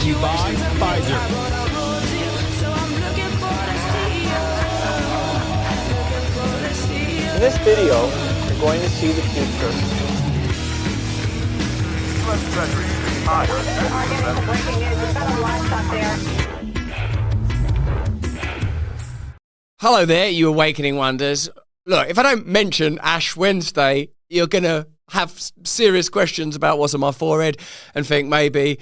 to you by Pfizer. In this video, you're going to see the future. Hello there, you Awakening Wonders. Look, if I don't mention Ash Wednesday, you're going to have serious questions about what's on my forehead and think maybe,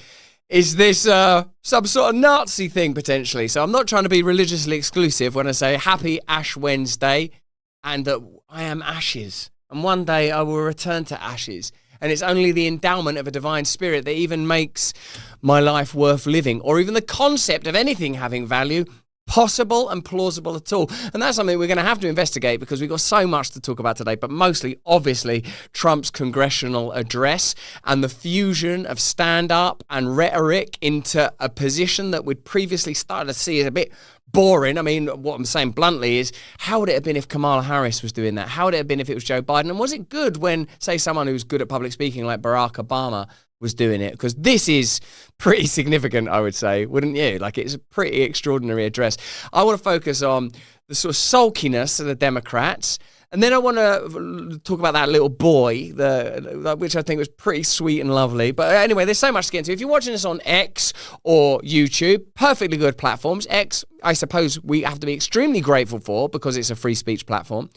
is this some sort of Nazi thing potentially? So I'm not trying to be religiously exclusive when I say Happy Ash Wednesday and that I am ashes. And one day I will return to ashes. And it's only the endowment of a divine spirit that even makes my life worth living, or even the concept of anything having value possible and plausible at all. And that's something we're going to have to investigate because we've got so much to talk about today, but mostly, obviously, Trump's congressional address and the fusion of stand-up and rhetoric into a position that we'd previously started to see as a bit boring. I mean, what I'm saying bluntly is, how would it have been if Kamala Harris was doing that? How would it have been if it was Joe Biden? And was it good when, say, someone who's good at public speaking like Barack Obama was doing it? Because this is pretty significant, I would say, wouldn't you? Like, it's a pretty extraordinary address. I want to focus on the sort of sulkiness of the Democrats. And then I want to talk about that little boy, which I think was pretty sweet and lovely. But anyway, there's so much to get into. If you're watching this on X or YouTube, perfectly good platforms. X, I suppose we have to be extremely grateful for because it's a free speech platform.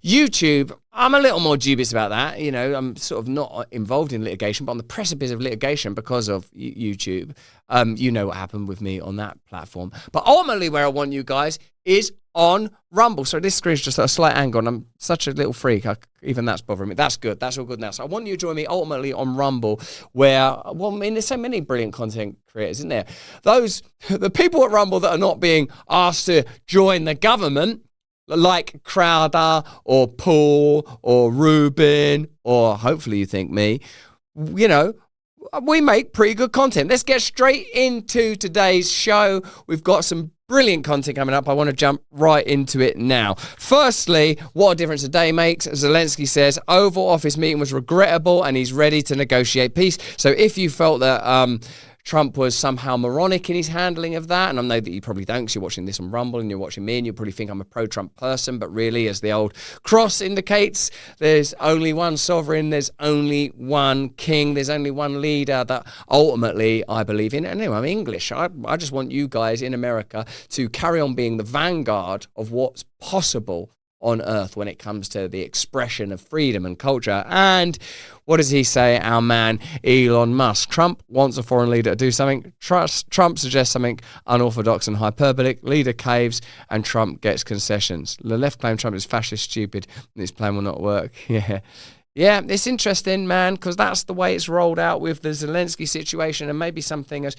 YouTube, I'm a little more dubious about that. You know, I'm sort of not involved in litigation, but on the precipice of litigation because of YouTube. You know what happened with me on that platform. But ultimately where I want you guys is on Rumble. So this screen's just at a slight angle and I'm such a little freak. Even that's bothering me. That's good. That's all good now. So I want you to join me ultimately on Rumble where, well, I mean, there's so many brilliant content creators, isn't there? The people at Rumble that are not being asked to join the government, like Crowder or Paul or Rubin, or hopefully you think me, you know, we make pretty good content. Let's get straight into today's show. We've got some brilliant content coming up. I want to jump right into it now. Firstly, what a difference a day makes. Zelensky says Oval Office meeting was regrettable and he's ready to negotiate peace. So if you felt that Trump was somehow moronic in his handling of that, and I know that you probably don't because you're watching this on Rumble and you're watching me and you probably think I'm a pro-Trump person, but really, as the old cross indicates, there's only one sovereign, there's only one king, there's only one leader that ultimately I believe in. And anyway, I'm English. I just want you guys in America to carry on being the vanguard of what's possible on earth when it comes to the expression of freedom and culture. And what does he say, our man Elon Musk? Trump wants a foreign leader to do something. Trump suggests something unorthodox and hyperbolic. Leader caves and Trump gets concessions. The left claim Trump is fascist, stupid, and his plan will not work. Yeah, it's interesting, man, because that's the way it's rolled out with the Zelensky situation, and maybe something as,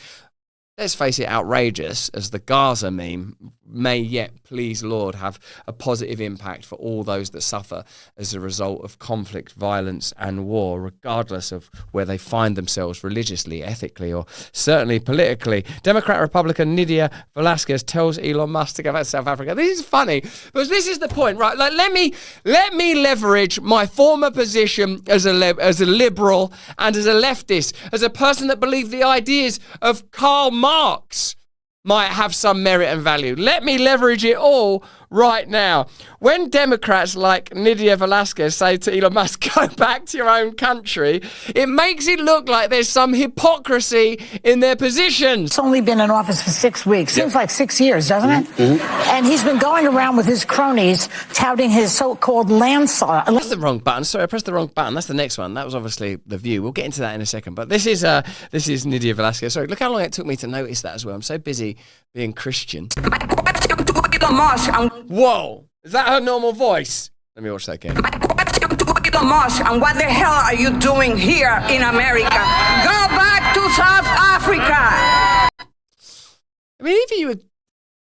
let's face it, outrageous as the Gaza meme may yet, please Lord, have a positive impact for all those that suffer as a result of conflict, violence and war, regardless of where they find themselves religiously, ethically, or certainly politically. Democrat Republican Nydia Velasquez tells Elon Musk to go back to South Africa. This is funny, because this is the point, right? Like, let me leverage my former position as a liberal and as a leftist, as a person that believed the ideas of Karl Marx might have some merit and value. Let me leverage it all right now. When Democrats like Nydia Velasquez say to Elon Musk, go back to your own country, it makes it look like there's some hypocrisy in their positions. He's only been in office for 6 weeks. Seems like 6 years, doesn't it? Mm-hmm. And he's been going around with his cronies touting his so-called landslide. That's the wrong button. Sorry, I pressed the wrong button. That's the next one. That was obviously The View. We'll get into that in a second. But this is Nydia Velasquez. Sorry, look how long it took me to notice that as well. I'm so busy being Christian. Whoa! Is that her normal voice? Let me watch that again. Elon Musk, and what the hell are you doing here in America? Go back to South Africa! I mean, either you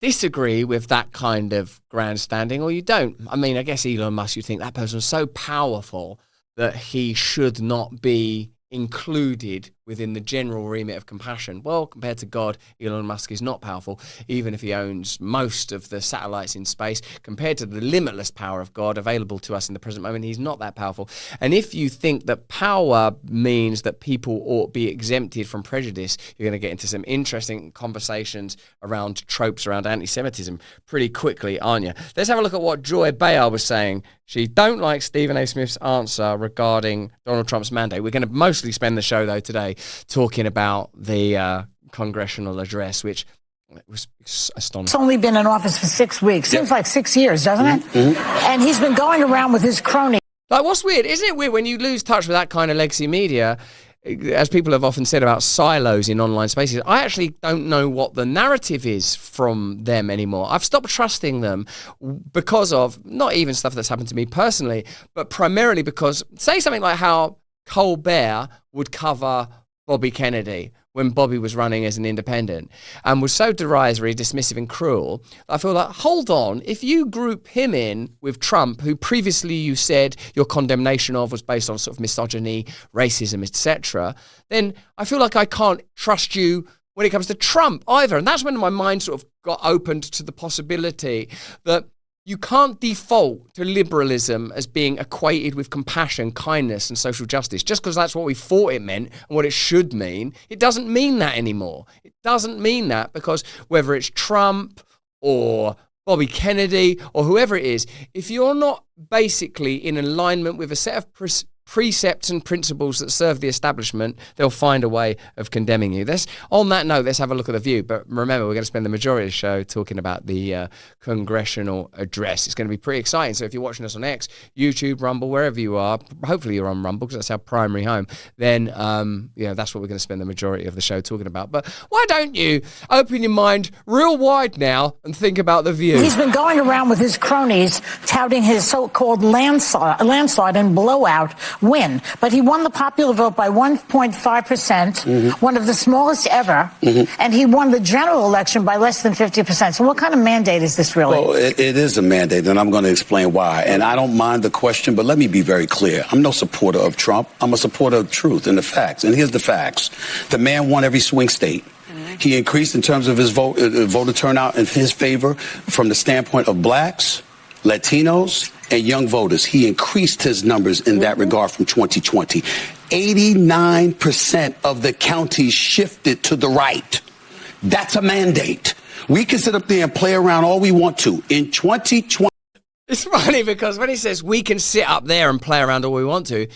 disagree with that kind of grandstanding or you don't. I mean, I guess Elon Musk, you think that person's so powerful that he should not be included within the general remit of compassion. Well, compared to God, Elon Musk is not powerful, even if he owns most of the satellites in space. Compared to the limitless power of God available to us in the present moment, he's not that powerful. And if you think that power means that people ought to be exempted from prejudice, you're going to get into some interesting conversations around tropes around anti-Semitism pretty quickly, aren't you? Let's have a look at what Joy Bayard was saying. She don't like Stephen A. Smith's answer regarding Donald Trump's mandate. We're going to mostly spend the show, though, today talking about the congressional address, which was astonishing. He's only been in office for 6 weeks. Seems like 6 years, doesn't it? And he's been going around with his cronies. Like, what's weird? Isn't it weird when you lose touch with that kind of legacy media? As people have often said about silos in online spaces, I actually don't know what the narrative is from them anymore. I've stopped trusting them because of not even stuff that's happened to me personally, but primarily because, say something like how Colbert would cover Bobby Kennedy when Bobby was running as an independent and was so derisory, dismissive and cruel. I feel like, hold on, if you group him in with Trump, who previously you said your condemnation of was based on sort of misogyny, racism, etc., then I feel like I can't trust you when it comes to Trump either. And that's when my mind sort of got opened to the possibility that you can't default to liberalism as being equated with compassion, kindness, and social justice. Just because that's what we thought it meant and what it should mean, it doesn't mean that anymore. It doesn't mean that, because whether it's Trump or Bobby Kennedy or whoever it is, if you're not basically in alignment with a set of precepts and principles that serve the establishment, they'll find a way of condemning you. On that note, let's have a look at the View. But remember, we're going to spend the majority of the show talking about the congressional address. It's going to be pretty exciting. So if you're watching us on X, YouTube, Rumble, wherever you are, hopefully you're on Rumble because that's our primary home, then that's what we're going to spend the majority of the show talking about. But why don't you open your mind real wide now and think about the View? He's been going around with his cronies touting his so-called landslide and blowout win, but he won the popular vote by 1.5%, one of the smallest ever, and he won the general election by less than 50%. So what kind of mandate is this really? Well, it is a mandate, and I'm going to explain why. And I don't mind the question, but let me be very clear. I'm no supporter of Trump. I'm a supporter of truth and the facts. And here's the facts. The man won every swing state. He increased in terms of his voter turnout in his favor from the standpoint of blacks, Latinos, and young voters. He increased his numbers in that regard from 2020. 89% of the counties shifted to the right. That's a mandate. We can sit up there and play around all we want to. In 2020... It's funny because when he says we can sit up there and play around all we want to,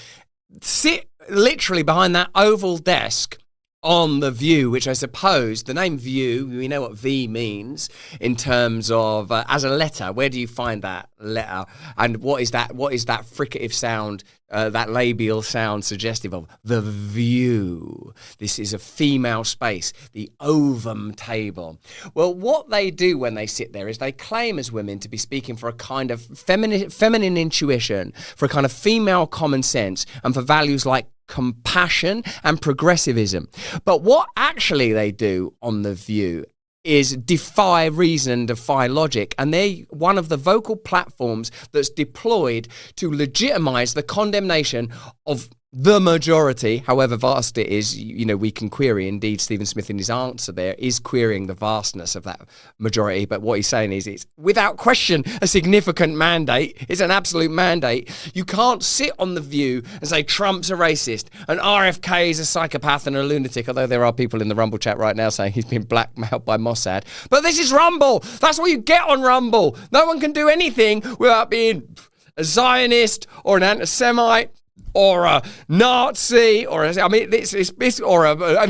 sit literally behind that oval desk on the View, which I suppose the name View, we know what V means in terms of as a letter. Where do you find that letter? And what is that fricative sound, that labial sound suggestive of? The View. This is a female space, the ovum table. Well, what they do when they sit there is they claim as women to be speaking for a kind of feminine intuition, for a kind of female common sense, and for values like compassion and progressivism. But what actually they do on the View is defy reason, defy logic, and they're one of the vocal platforms that's deployed to legitimize the condemnation of the majority, however vast it is. We can query. Indeed, Stephen Smith in his answer there is querying the vastness of that majority. But what he's saying is it's without question a significant mandate. It's an absolute mandate. You can't sit on the View and say Trump's a racist and RFK is a psychopath and a lunatic, although there are people in the Rumble chat right now saying he's been blackmailed by Mossad. But this is Rumble. That's what you get on Rumble. No one can do anything without being a Zionist or an anti-Semite or a Nazi, or an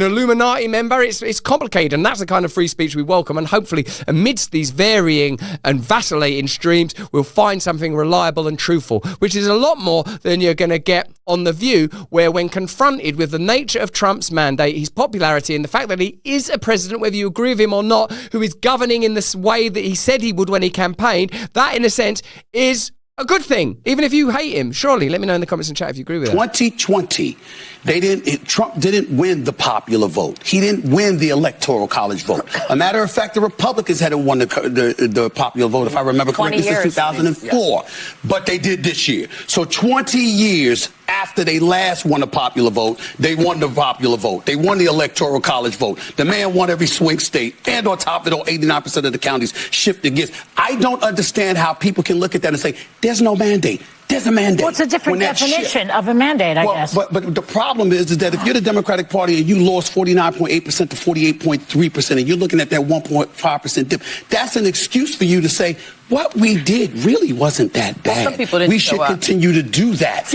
Illuminati member. It's complicated, and that's the kind of free speech we welcome. And hopefully, amidst these varying and vacillating streams, we'll find something reliable and truthful, which is a lot more than you're going to get on The View, where when confronted with the nature of Trump's mandate, his popularity, and the fact that he is a president, whether you agree with him or not, who is governing in this way that he said he would when he campaigned, that, in a sense, is a good thing, even if you hate him. Surely, let me know in the comments and chat if you agree with that. 2020, Trump didn't win the popular vote. He didn't win the electoral college vote. A matter of fact, the Republicans hadn't won the popular vote, if I remember correctly, since 2004. Yeah. But they did this year. So 20 years after they last won a popular vote, they won the popular vote. They won the electoral college vote. The man won every swing state. And on top of it all, 89% of the counties shifted against. I don't understand how people can look at that and say, there's no mandate. There's a mandate. Well, it's a different definition of a mandate, I guess. But the problem is that if you're the Democratic Party and you lost 49.8% to 48.3%, and you're looking at that 1.5% dip, that's an excuse for you to say, what we did really wasn't that bad. Some people didn't we should continue to do that.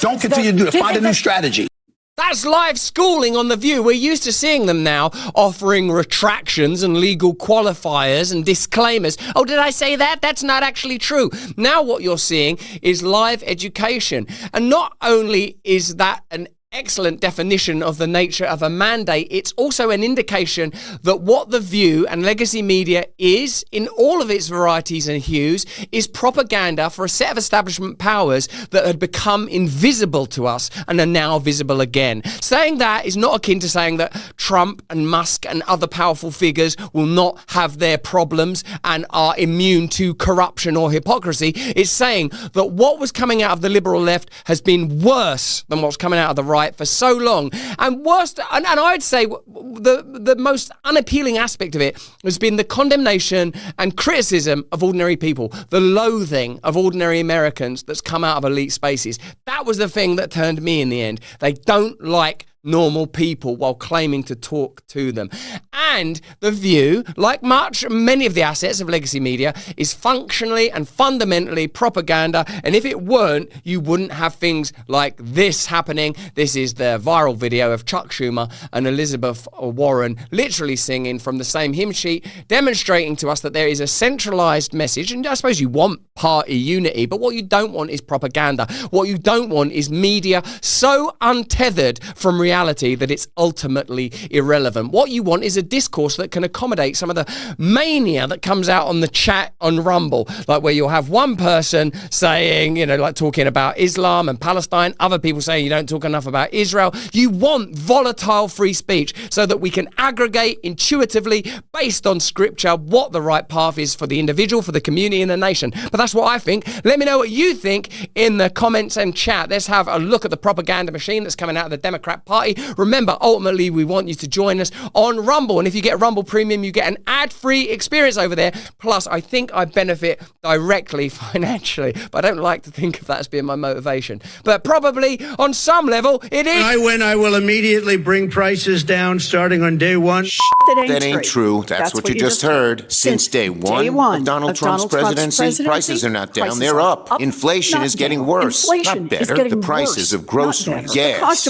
Don't continue to do that. Find a new strategy. That's live schooling on The View. We're used to seeing them now offering retractions and legal qualifiers and disclaimers. Oh, did I say that? That's not actually true. Now what you're seeing is live education. And not only is that an excellent definition of the nature of a mandate, it's also an indication that what The View and legacy media is, in all of its varieties and hues, is propaganda for a set of establishment powers that had become invisible to us and are now visible again. Saying that is not akin to saying that Trump and Musk and other powerful figures will not have their problems and are immune to corruption or hypocrisy. It's saying that what was coming out of the liberal left has been worse than what's coming out of the right for so long, and worst, and I'd say the most unappealing aspect of it has been the condemnation and criticism of ordinary people, the loathing of ordinary Americans that's come out of elite spaces. That was the thing that turned me in the end. They don't like normal people while claiming to talk to them. And The View, like many of the assets of legacy media, is functionally and fundamentally propaganda. And if it weren't, you wouldn't have things like this happening. This is the viral video of Chuck Schumer and Elizabeth Warren literally singing from the same hymn sheet, demonstrating to us that there is a centralized message. And I suppose you want party unity, but what you don't want is propaganda. What you don't want is media so untethered from reality that it's ultimately irrelevant. What you want is a discourse that can accommodate some of the mania that comes out on the chat on Rumble, like where you'll have one person saying, like talking about Islam and Palestine, other people saying you don't talk enough about Israel. You want volatile free speech so that we can aggregate intuitively based on scripture what the right path is for the individual, for the community and the nation. But that's what I think. Let me know what you think in the comments and chat. Let's have a look at the propaganda machine that's coming out of the Democrat Party. Remember, ultimately, we want you to join us on Rumble. And if you get Rumble Premium, you get an ad-free experience over there. Plus, I think I benefit directly financially. But I don't like to think of that as being my motivation. But probably, on some level, it is. I win, I will immediately bring prices down starting on day one. That ain't true. That's what you just heard. Since day one of Donald Trump's presidency, prices are not down. They're up. Inflation is getting worse, not better. The prices of groceries, gas.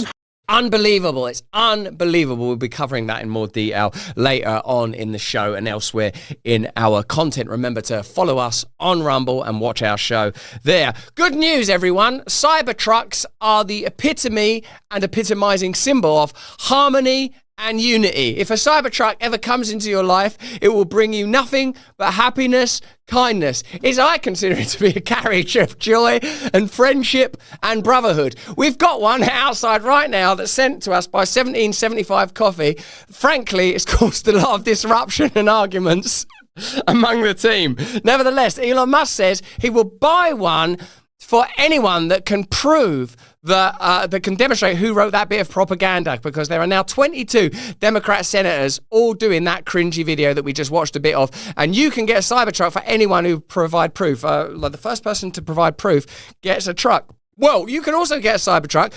Unbelievable. It's unbelievable. We'll be covering that in more detail later on in the show and elsewhere in our content. Remember to follow us on Rumble and watch our show there. Good news, everyone. Cybertrucks are the epitome and epitomizing symbol of harmony and unity. If a Cybertruck ever comes into your life, it will bring you nothing but happiness, kindness. I consider it to be a carriage of joy and friendship and brotherhood. We've got one outside right now that's sent to us by 1775 Coffee. Frankly, it's caused a lot of disruption and arguments among the team. Nevertheless, Elon Musk says he will buy one for anyone that can prove that can demonstrate who wrote that bit of propaganda, because there are now 22 Democrat senators all doing that cringy video that we just watched a bit of, and you can get a Cybertruck for anyone who provide proof. Like the first person to provide proof gets a truck. Well, you can also get a Cybertruck,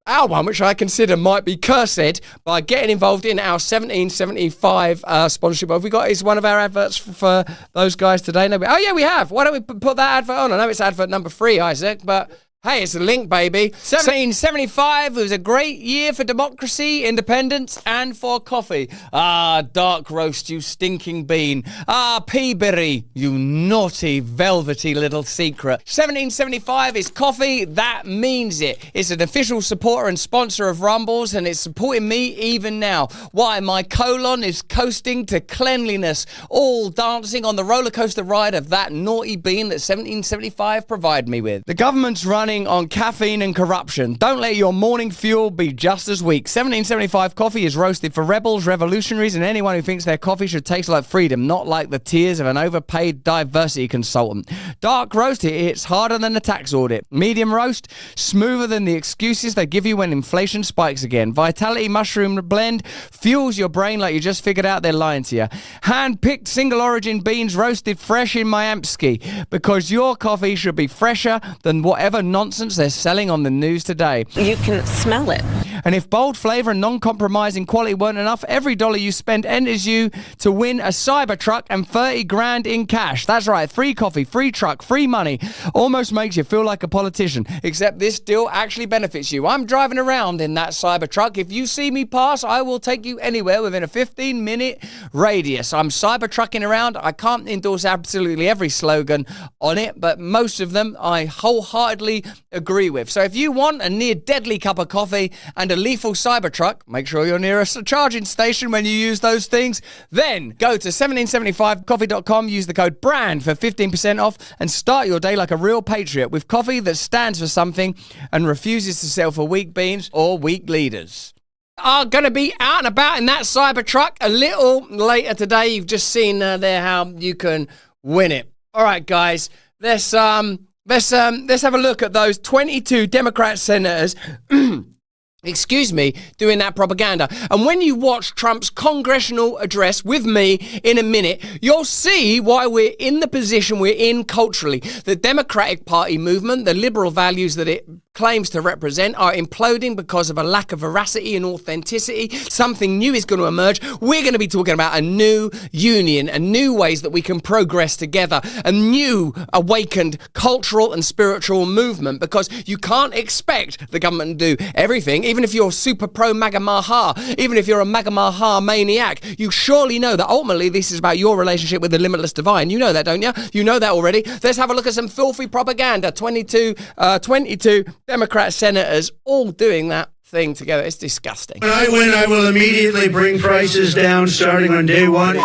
our one, which I consider might be cursed, by getting involved in our 1775 sponsorship. What have we got? Is one of our adverts for those guys today? No, oh, yeah, we have. Why don't we put that advert on? I know it's advert number 3, Isaac, but hey, it's a link, baby. 1775 was a great year for democracy, independence, and for coffee. Ah, dark roast, you stinking bean. Ah, peaberry, you naughty, velvety little secret. 1775 is coffee. That means it. It's an official supporter and sponsor of Rumbles, and it's supporting me even now. Why? My colon is coasting to cleanliness, all dancing on the roller coaster ride of that naughty bean that 1775 provided me with. The government's run running on caffeine and corruption. Don't let your morning fuel be just as weak. 1775 coffee is roasted for rebels, revolutionaries, and anyone who thinks their coffee should taste like freedom, not like the tears of an overpaid diversity consultant. Dark roast, it hits harder than a tax audit. Medium roast, smoother than the excuses they give you when inflation spikes again. Vitality mushroom blend fuels your brain like you just figured out they're lying to you. Hand-picked single origin beans roasted fresh in Myamski, because your coffee should be fresher than whatever nonsense they're selling on the news today. You can smell it. And if bold flavour and non-compromising quality weren't enough, every dollar you spend enters you to win a Cybertruck and 30 grand in cash. That's right, free coffee, free truck, free money. Almost makes you feel like a politician, except this deal actually benefits you. I'm driving around in that Cybertruck. If you see me pass, I will take you anywhere within a 15-minute radius. I'm Cybertrucking around. I can't endorse absolutely every slogan on it, but most of them I wholeheartedly agree with. So if you want a near deadly cup of coffee and a lethal Cybertruck, make sure you're near a charging station when you use those things. Then go to 1775coffee.com, use the code BRAND for 15% off, and start your day like a real patriot with coffee that stands for something and refuses to sell for weak beans or weak leaders. Are going to be out and about in that Cybertruck a little later today. You've just seen there how you can win it. All right, guys, let's have a look at those 22 Democrat senators doing that propaganda. And when you watch Trump's congressional address with me in a minute, you'll see why we're in the position we're in culturally. The Democratic Party movement, the liberal values that it claims to represent, are imploding because of a lack of veracity and authenticity. Something new is going to emerge. We're going to be talking about a new union and new ways that we can progress together, a new awakened cultural and spiritual movement, because you can't expect the government to do everything. Even if you're super pro MAGA Maha, even if you're a MAGA Maha maniac, you surely know that ultimately this is about your relationship with the limitless divine. You know that, don't you? You know that already. Let's have a look at some filthy propaganda. 22 Democrat senators all doing that thing together. It's disgusting. When I win, I will immediately bring prices down starting on day one.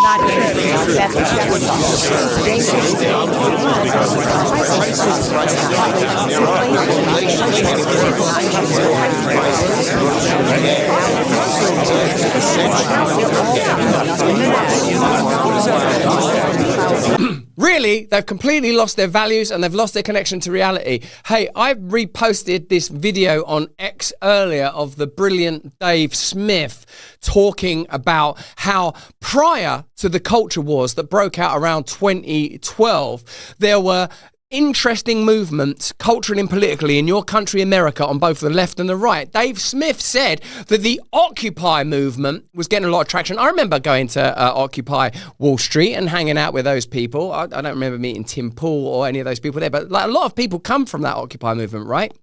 Really, they've completely lost their values and they've lost their connection to reality. Hey, I reposted this video on X earlier of the brilliant Dave Smith talking about how prior to the culture wars that broke out around 2012, there were interesting movements, culturally and politically, in your country, America, on both the left and the right. Dave Smith said that the Occupy movement was getting a lot of traction. I remember going to Occupy Wall Street and hanging out with those people. I don't remember meeting Tim Pool or any of those people there, but like, a lot of people come from that Occupy movement, right?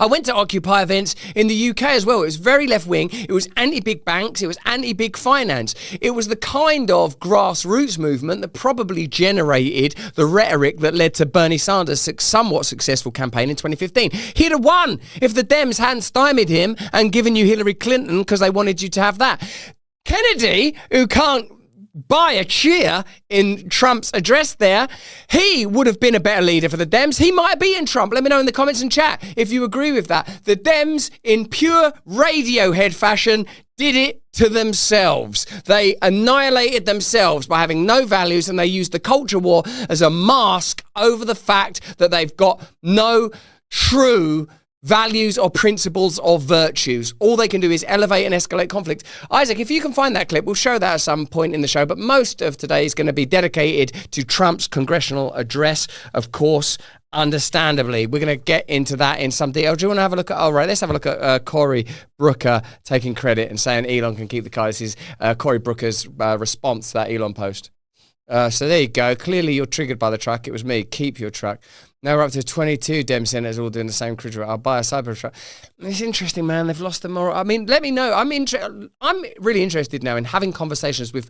I went to Occupy events in the UK as well. It was very left-wing. It was anti-big banks. It was anti-big finance. It was the kind of grassroots movement that probably generated the rhetoric that led to Bernie Sanders' somewhat successful campaign in 2015. He'd have won if the Dems hadn't stymied him and given you Hillary Clinton because they wanted you to have that. Kennedy, who can't buy a cheer in Trump's address there, he would have been a better leader for the Dems. He might have beaten Trump. Let me know in the comments and chat if you agree with that. The Dems, in pure Radiohead fashion, did it to themselves. They annihilated themselves by having no values, and they used the culture war as a mask over the fact that they've got no true values or principles or virtues. All they can do is elevate and escalate conflict. Isaac, if you can find that clip, we'll show that at some point in the show, but most of today is going to be dedicated to Trump's congressional address, of course, understandably. We're going to get into that in some detail. Do you want to have a look at, all right, let's have a look at Cory Booker taking credit and saying Elon can keep the car. This is Cory Booker's response to that Elon post. So there you go. Clearly you're triggered by the truck. It was me. Keep your truck. Now we're up to 22 Dem senators all doing the same cruiser. I'll buy a Cybertruck. It's interesting, man. They've lost the moral. I mean, let me know. I'm really interested now in having conversations with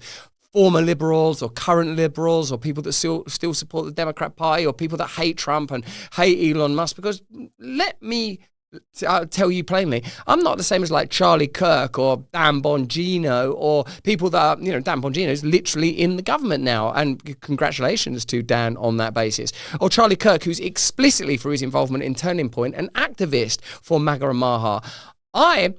former liberals or current liberals or people that still support the Democrat Party or people that hate Trump and hate Elon Musk, because let me I'll tell you plainly, I'm not the same as like Charlie Kirk or Dan Bongino or people that are, Dan Bongino is literally in the government now, and congratulations to Dan on that basis. Or Charlie Kirk, who's explicitly, through his involvement in Turning Point, an activist for MAGA and Maha. I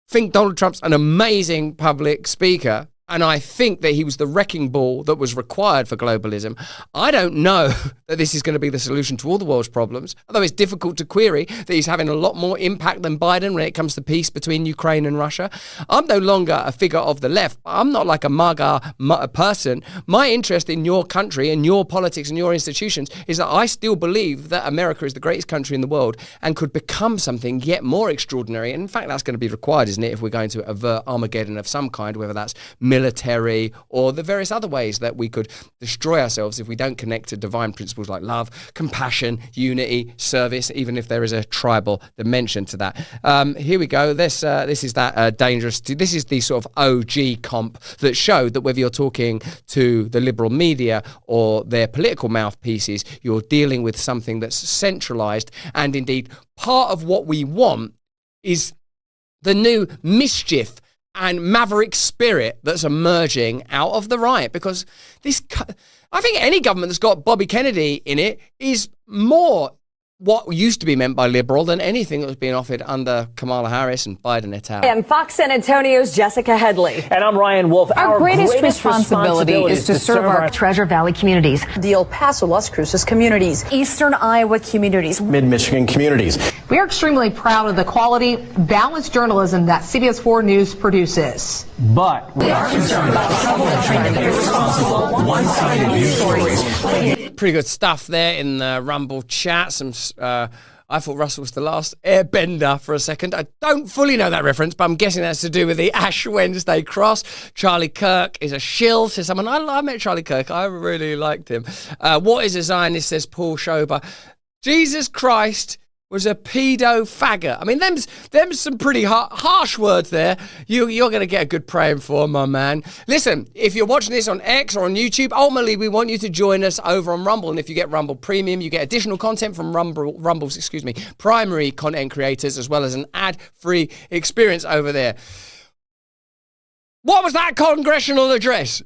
think Donald Trump's an amazing public speaker, and I think that he was the wrecking ball that was required for globalism. I don't know that this is going to be the solution to all the world's problems, although it's difficult to query that he's having a lot more impact than Biden when it comes to peace between Ukraine and Russia. I'm no longer a figure of the left. I'm not like a MAGA person. My interest in your country and your politics and your institutions is that I still believe that America is the greatest country in the world and could become something yet more extraordinary. And in fact, that's going to be required, isn't it, if we're going to avert Armageddon of some kind, whether that's military or the various other ways that we could destroy ourselves if we don't connect to divine principles like love, compassion, unity, service, even if there is a tribal dimension to that. Here we go. This is that dangerous. This is the sort of OG comp that showed that whether you're talking to the liberal media or their political mouthpieces, you're dealing with something that's centralized. And indeed, part of what we want is the new mischief and maverick spirit that's emerging out of the right, because I think any government that's got Bobby Kennedy in it is more what used to be meant by liberal than anything that was being offered under Kamala Harris and Biden et al. And Fox San Antonio's Jessica Headley. And I'm Ryan Wolf. Our greatest responsibility is to serve our Treasure Valley communities, the El Paso, Las Cruces communities, Eastern Iowa communities, Mid-Michigan communities. We are extremely proud of the quality, balanced journalism that CBS 4 News produces. But we are concerned about the trouble and trend of irresponsible, one-sided news stories. Pretty good stuff there in the Rumble chat. I thought Russell was the last airbender for a second. I don't fully know that reference, but I'm guessing that's to do with the Ash Wednesday cross. Charlie Kirk is a shill, says someone. I met Charlie Kirk. I really liked him. What is a Zionist, says Paul Schober. Jesus Christ was a pedo faggot. I mean, them's some pretty harsh words there. You're going to get a good praying for, my man. Listen, if you're watching this on X or on YouTube, ultimately we want you to join us over on Rumble. And if you get Rumble Premium, you get additional content from Rumble's primary content creators, as well as an ad-free experience over there. What was that congressional address?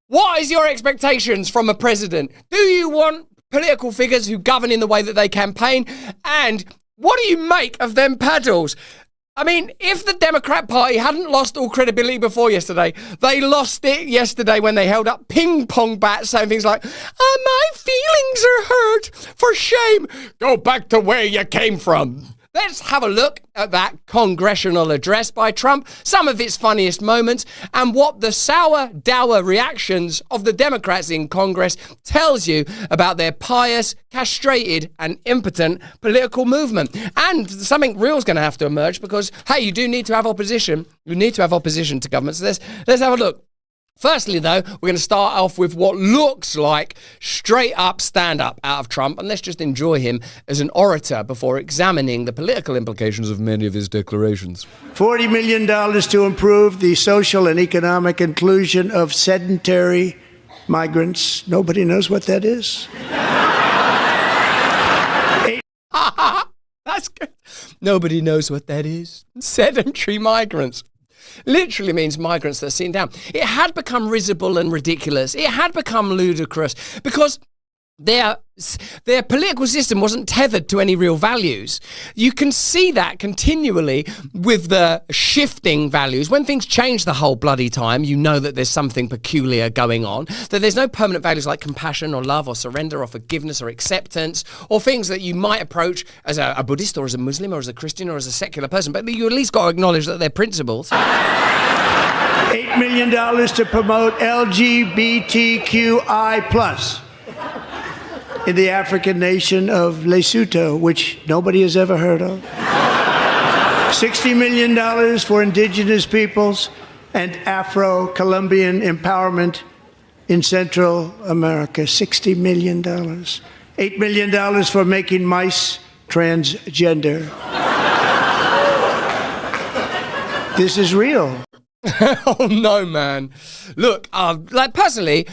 What is your expectations from a president? Do you want political figures who govern in the way that they campaign? And what do you make of them paddles? I mean, if the Democrat Party hadn't lost all credibility before yesterday, they lost it yesterday when they held up ping pong bats saying things like, my feelings are hurt, for shame, go back to where you came from. Let's have a look at that congressional address by Trump, some of its funniest moments, and what the sour, dour reactions of the Democrats in Congress tells you about their pious, castrated, and impotent political movement. And something real is going to have to emerge because, hey, you do need to have opposition. You need to have opposition to government. So let's have a look. Firstly, though, we're going to start off with what looks like straight-up stand-up out of Trump, and let's just enjoy him as an orator before examining the political implications of many of his declarations. $40 million to improve the social and economic inclusion of sedentary migrants. Nobody knows what that is. That's good. Nobody knows what that is. Sedentary migrants. Literally means migrants that are sitting down. It had become risible and ridiculous. It had become ludicrous because their political system wasn't tethered to any real values. You can see that continually with the shifting values. When things change the whole bloody time, you know that there's something peculiar going on, that there's no permanent values like compassion or love or surrender or forgiveness or acceptance or things that you might approach as a Buddhist or as a Muslim or as a Christian or as a secular person, but you at least got to acknowledge that they're principles. $8 million to promote LGBTQI+. In the African nation of Lesotho, which nobody has ever heard of. $60 million for indigenous peoples and Afro-Colombian empowerment in Central America. $60 million. $8 million for making mice transgender. This is real. Oh, no, man. Look, personally,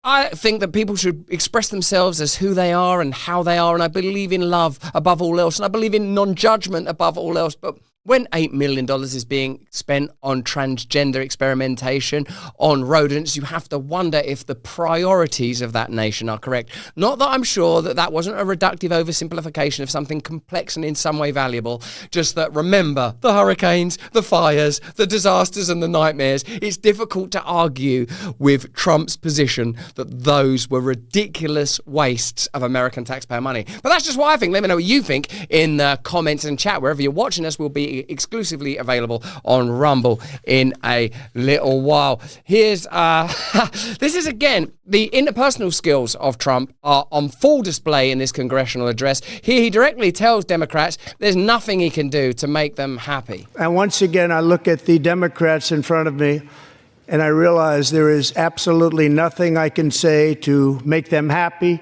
I think that people should express themselves as who they are and how they are, and I believe in love above all else, and I believe in non-judgment above all else, but when $8 million is being spent on transgender experimentation, on rodents, you have to wonder if the priorities of that nation are correct. Not that I'm sure that that wasn't a reductive oversimplification of something complex and in some way valuable, just that remember the hurricanes, the fires, the disasters and the nightmares. It's difficult to argue with Trump's position that those were ridiculous wastes of American taxpayer money. But that's just what I think. Let me know what you think in the comments and chat. Wherever you're watching us, we'll be exclusively available on Rumble in a little while. Here's this is again the interpersonal skills of Trump are on full display in this congressional address. Here he directly tells Democrats there's nothing he can do to make them happy. And once again, I look at the Democrats in front of me and I realize there is absolutely nothing I can say to make them happy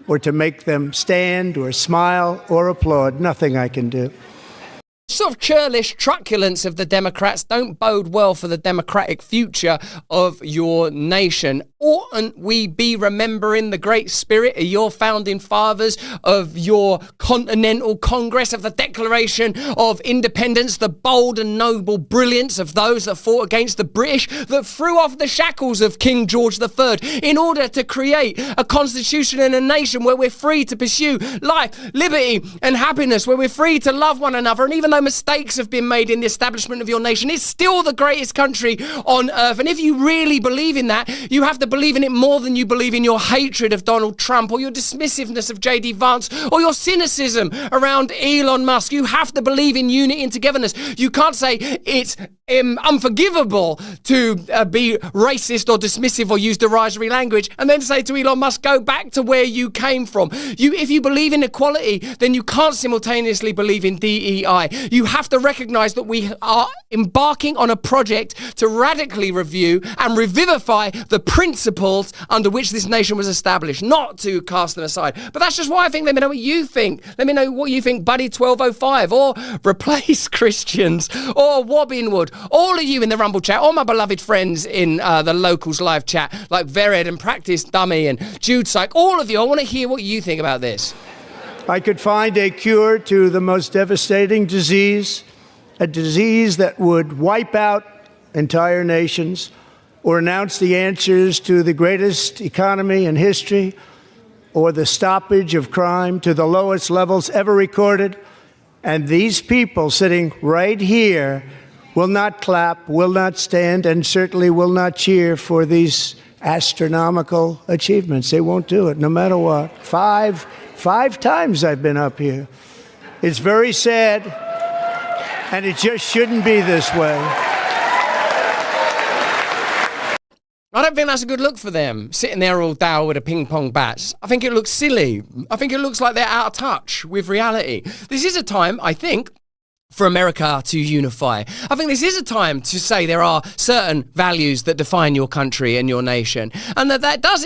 or to make them stand or smile or applaud. Nothing I can do. Sort of churlish truculence of the Democrats don't bode well for the democratic future of your nation. Oughtn't we be remembering the great spirit of your founding fathers, of your Continental Congress, of the Declaration of Independence, the bold and noble brilliance of those that fought against the British, that threw off the shackles of King George III in order to create a constitution and a nation where we're free to pursue life, liberty and happiness, where we're free to love one another. And even though mistakes have been made in the establishment of your nation, it's still the greatest country on earth. And if you really believe in that, you have to believe in it more than you believe in your hatred of Donald Trump or your dismissiveness of J.D. Vance or your cynicism around Elon Musk. You have to believe in unity and togetherness. You can't say it's unforgivable to be racist or dismissive or use derisory language and then say to Elon Musk, go back to where you came from. If you believe in equality, then you can't simultaneously believe in DEI. You have to recognize that we are embarking on a project to radically review and revivify the principles under which this nation was established, not to cast them aside. But that's just why I think. Let me know what you think. Let me know what you think, Buddy 1205, or Replace Christians, or Wobbinwood. All of you in the Rumble chat, all my beloved friends in the Locals live chat, like Vered and Practice Dummy and Jude Syke, all of you, I want to hear what you think about this. I could find a cure to the most devastating disease, a disease that would wipe out entire nations, or announce the answers to the greatest economy in history, or the stoppage of crime to the lowest levels ever recorded. And these people sitting right here will not clap, will not stand, and certainly will not cheer for these astronomical achievements. They won't do it, no matter what. Five times I've been up here. It's very sad, and it just shouldn't be this way. I don't think that's a good look for them, sitting there all dour with a ping pong bat. I think it looks silly. I think it looks like they're out of touch with reality. This is a time, I think, for America to unify. I think this is a time to say there are certain values that define your country and your nation, and that does,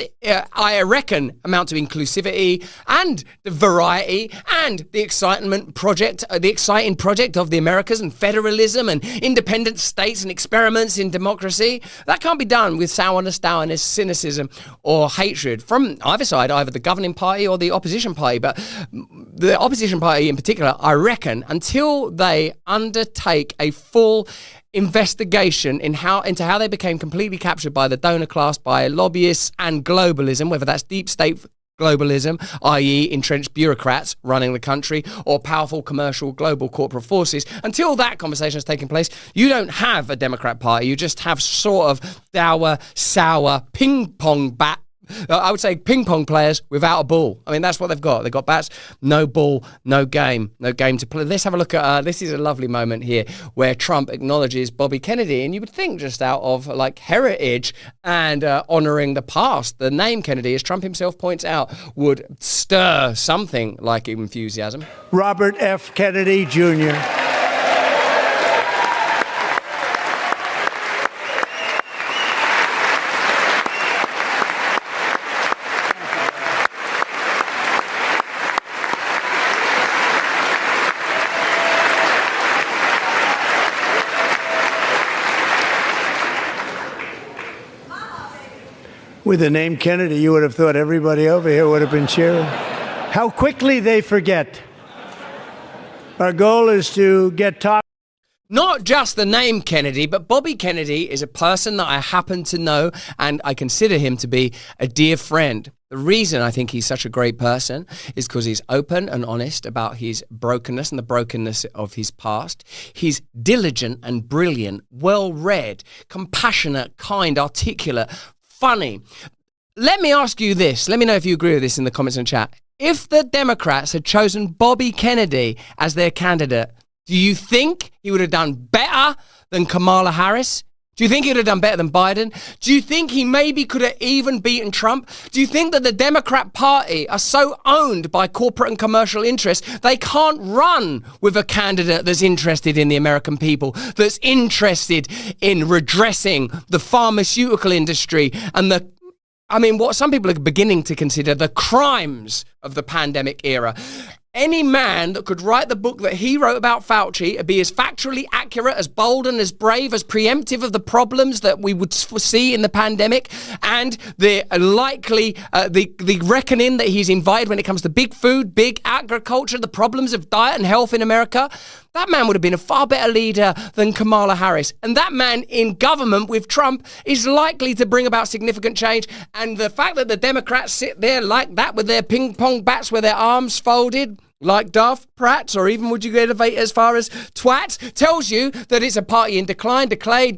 I reckon, amount to inclusivity and the variety and the exciting project of the Americas and federalism and independent states and experiments in democracy. That can't be done with sourness, cynicism, or hatred from either side, either the governing party or the opposition party. But the opposition party in particular, I reckon, until they undertake a full investigation into how they became completely captured by the donor class, by lobbyists and globalism, whether that's deep state globalism, i.e. entrenched bureaucrats running the country, or powerful commercial global corporate forces. Until that conversation has taken place, you don't have a Democrat Party. You just have sort of dour, sour, ping-pong bat. I would say ping-pong players without a ball. I mean, that's what they've got. They've got bats, no ball, no game to play. Let's have a look at, this is a lovely moment here where Trump acknowledges Bobby Kennedy. And you would think just out of like heritage and honoring the past, the name Kennedy, as Trump himself points out, would stir something like enthusiasm. Robert F. Kennedy, Jr. With the name Kennedy, you would have thought everybody over here would have been cheering. How quickly they forget. Our goal is to get top. Not just the name Kennedy, but Bobby Kennedy is a person that I happen to know, and I consider him to be a dear friend. The reason I think he's such a great person is because he's open and honest about his brokenness and the brokenness of his past. He's diligent and brilliant, well-read, compassionate, kind, articulate, funny. Let me ask you this. Let me know if you agree with this in the comments and chat. If the Democrats had chosen Bobby Kennedy as their candidate, do you think he would have done better than Kamala Harris? Do you think he would have done better than Biden? Do you think he maybe could have even beaten Trump? Do you think that the Democrat Party are so owned by corporate and commercial interests, they can't run with a candidate that's interested in the American people, that's interested in redressing the pharmaceutical industry and what some people are beginning to consider the crimes of the pandemic era? Any man that could write the book that he wrote about Fauci and be as factually accurate, as bold and as brave, as preemptive of the problems that we would foresee in the pandemic and the likely, the reckoning that he's invited when it comes to big food, big agriculture, the problems of diet and health in America, that man would have been a far better leader than Kamala Harris. And that man in government with Trump is likely to bring about significant change. And the fact that the Democrats sit there like that with their ping pong bats with their arms folded, like daft prats, or even would you elevate as far as twats, tells you that it's a party in decline, decay,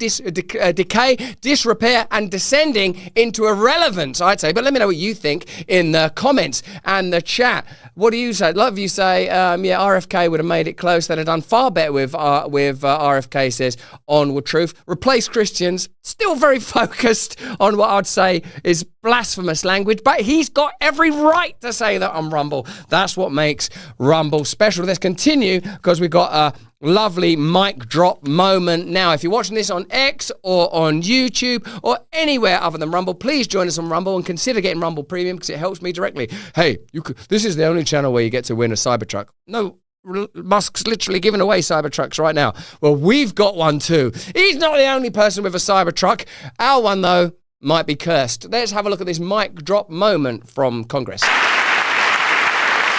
disrepair, and descending into irrelevance, I'd say. But let me know what you think in the comments and the chat. What do you say? A lot of you say, RFK would have made it close. They'd have done far better with RFK says, onward truth. Replace Christians. Still very focused on what I'd say is blasphemous language, but he's got every right to say that on Rumble. That's what makes Rumble special. Let's continue because we've got a lovely mic drop moment now. If you're watching this on X or on YouTube or anywhere other than Rumble, please join us on Rumble and consider getting Rumble Premium because it helps me directly. Hey, this is the only channel where you get to win a Cybertruck. No, Musk's literally giving away Cybertrucks right now. Well, we've got one too. He's not the only person with a Cybertruck. Our one, though, might be cursed. Let's have a look at this mic drop moment from Congress.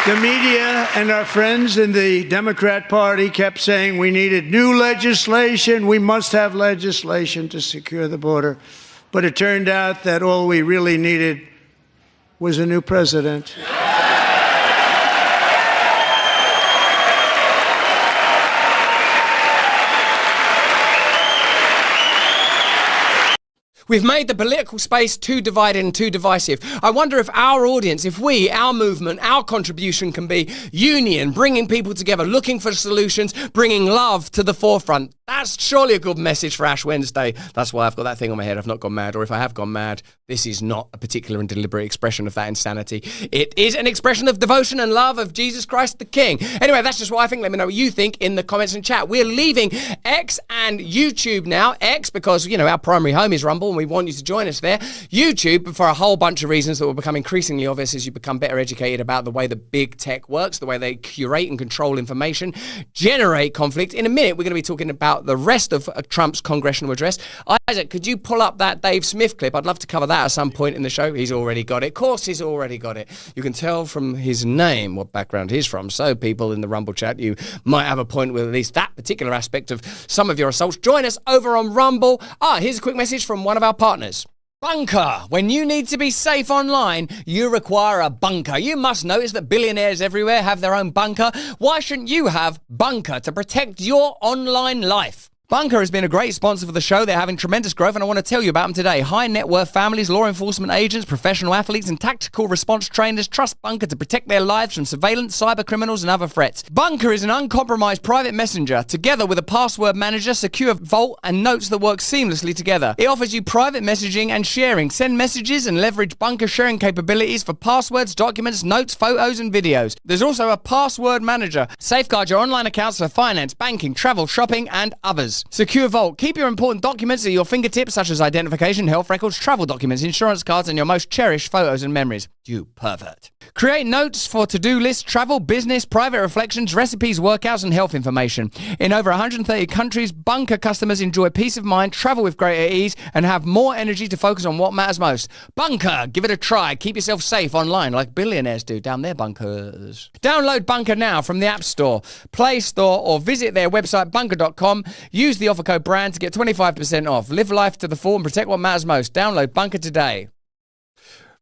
The media and our friends in the Democrat Party kept saying we needed new legislation. We must have legislation to secure the border. But it turned out that all we really needed was a new president. We've made the political space too divided and too divisive. I wonder if our audience, if we, our movement, our contribution can be union, bringing people together, looking for solutions, bringing love to the forefront. That's surely a good message for Ash Wednesday. That's why I've got that thing on my head. I've not gone mad. Or if I have gone mad, this is not a particular and deliberate expression of that insanity. It is an expression of devotion and love of Jesus Christ the King. Anyway, that's just what I think. Let me know what you think in the comments and chat. We're leaving X and YouTube now. X because, our primary home is Rumble and we want you to join us there. YouTube for a whole bunch of reasons that will become increasingly obvious as you become better educated about the way that big tech works, the way they curate and control information, generate conflict. In a minute, we're going to be talking about the rest of Trump's congressional address. Isaac, could you pull up that Dave Smith clip? I'd love to cover that at some point in the show. He's already got it. Of course, he's already got it. You can tell from his name what background he's from. So people in the Rumble chat, you might have a point with at least that particular aspect of some of your assaults. Join us over on Rumble. Here's a quick message from one of our partners. Bunker. When you need to be safe online, you require a bunker. You must notice that billionaires everywhere have their own bunker. Why shouldn't you have Bunker to protect your online life? Bunker has been a great sponsor for the show. They're having tremendous growth, and I want to tell you about them today. High net worth families, law enforcement agents, professional athletes, and tactical response trainers trust Bunker to protect their lives from surveillance, cyber criminals, and other threats. Bunker is an uncompromised private messenger, together with a password manager, secure vault, and notes that work seamlessly together. It offers you private messaging and sharing. Send messages and leverage Bunker sharing capabilities for passwords, documents, notes, photos, and videos. There's also a password manager. Safeguard your online accounts for finance, banking, travel, shopping, and others. Feuds. Secure Vault. Keep your important documents at your fingertips, such as identification, health records, travel documents, insurance cards, and your most cherished photos and memories. You pervert. Create notes for to-do lists, travel, business, private reflections, recipes, workouts, and health information. In over 130 countries, Bunker customers enjoy peace of mind, travel with greater ease, and have more energy to focus on what matters most. Bunker, give it a try. Keep yourself safe online like billionaires do down their bunkers. Download Bunker now from the App Store, Play Store, or visit their website bunker.com. Use the offer code BRAND to get 25% off. Live life to the full and protect what matters most. Download Bunker today.